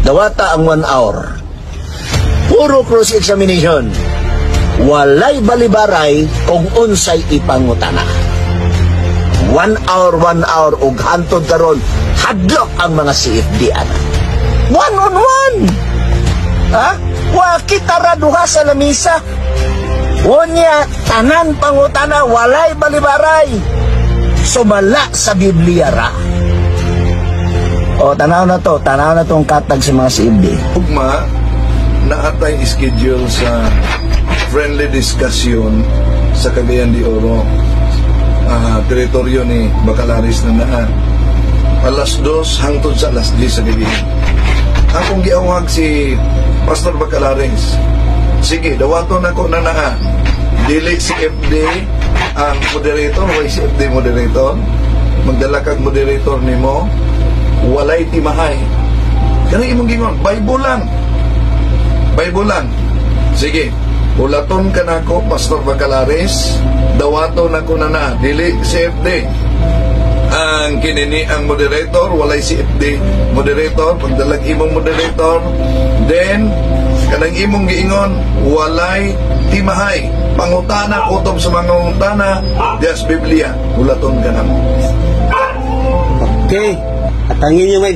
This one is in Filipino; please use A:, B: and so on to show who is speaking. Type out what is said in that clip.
A: Dawata ang 1 hour. Puro cross-examination. Walay balibaray kung unsay ipangutana. 1 hour, ug hantod karon hadlok ang mga CFD ana. 1-on-1. Ha? Wa kita ra duha sa lamisa. Unya tanan pangutana walay balibaray. Sumala sa Biblia ra. O tanaw na tong katag sa mga CFD.
B: Ugma naatay schedule sa friendly discussion sa Cagayan de Oro, teritoryo ni Bacalaris na naa. Alas 2 hangtod sa alas 10 sa gabi. Akong giawag si Pastor Bacalaris. Sige, dawaton ako na naa. Dili si FD ang moderator, way si FD moderator. Magdala kag moderator nimo. Walay timahay. Kani imong gingon, Bible lang. Sige, ulaton ka na ako, Pastor Bacalaris. Dawaton ako na dili si FD ang kinini ang moderator, walay si FD moderator. Pagdalag imong moderator, then kanang imong giingon walay timahay, pangutana utom sa mga utana just Biblia. Ulaton ka na mo.
C: Okay, at ang inyong